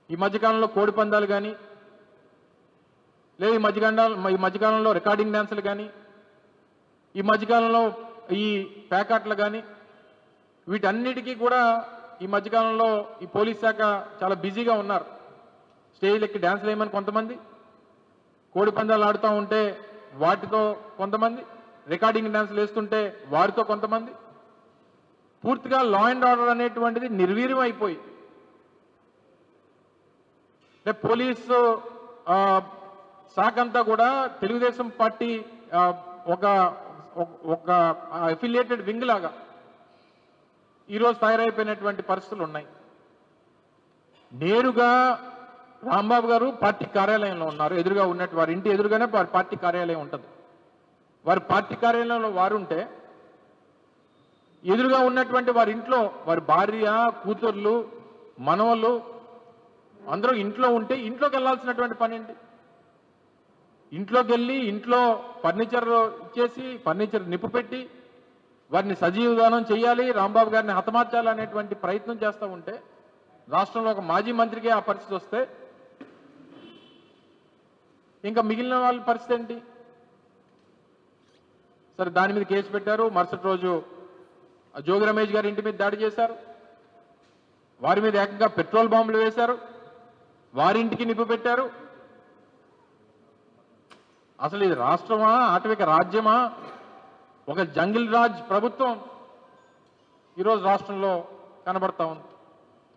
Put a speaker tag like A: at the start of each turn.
A: ఈ మధ్యకాలంలో కోడి పందాలు కానీ, లేదు ఈ మధ్యకాలంలో రికార్డింగ్ డ్యాన్సులు కానీ, ఈ మధ్యకాలంలో ఈ ప్యాకాట్లు కానీ, వీటన్నిటికీ కూడా ఈ మధ్యకాలంలో ఈ పోలీస్ శాఖ చాలా బిజీగా ఉన్నారు. స్టేజ్లు ఎక్కి డ్యాన్సులు వేయమని కొంతమంది, కోడి పందాలు ఆడుతూ ఉంటే వాటితో కొంతమంది, రికార్డింగ్ డ్యాన్సులు వేస్తుంటే వారితో కొంతమంది, పూర్తిగా లా అండ్ ఆర్డర్ అనేటువంటిది నిర్వీర్యం అయిపోయి పోలీసు శాఖ అంతా కూడా తెలుగుదేశం పార్టీ ఒక ఒక అఫిలియేటెడ్ వింగ్ లాగా ఈరోజు తయారైపోయినటువంటి పరిస్థితులు ఉన్నాయి. నేరుగా రాంబాబు గారు పార్టీ కార్యాలయంలో ఉన్నారు. ఎదురుగా ఉన్నట్టు వారి ఇంటి ఎదురుగానే వారి పార్టీ కార్యాలయం ఉంటుంది. వారి పార్టీ కార్యాలయంలో వారు ఉంటే ఎదురుగా ఉన్నటువంటి వారి ఇంట్లో వారి భార్య, కూతుర్లు, మనవళ్ళు అందరూ ఇంట్లో ఉంటే ఇంట్లోకి వెళ్ళాల్సినటువంటి పని ఏంటి? ఇంట్లోకి వెళ్ళి ఇంట్లో ఫర్నిచర్ ఇచ్చేసి ఫర్నిచర్ నిప్పు పెట్టి వారిని సజీవదానం చేయాలి, రాంబాబు గారిని హతమార్చాలనేటువంటి ప్రయత్నం చేస్తూ ఉంటే రాష్ట్రంలో ఒక మాజీ మంత్రికి ఆ పరిస్థితి వస్తే ఇంకా మిగిలిన వాళ్ళ పరిస్థితి ఏంటి? సరే, దాని మీద కేసు పెట్టారు. మరుసటి రోజు జోగి రమేష్ గారి ఇంటి మీద దాడి చేశారు. వారి మీద ఏకంగా పెట్రోల్ బాంబులు వేశారు. వారింటికి నిప్పు పెట్టారు. అసలు ఇది రాష్ట్రమా, ఆటవిక రాజ్యమా, ఒక జంగిల్ రాజ్ ప్రభుత్వం ఈరోజు రాష్ట్రంలో కనబడతా ఉంది.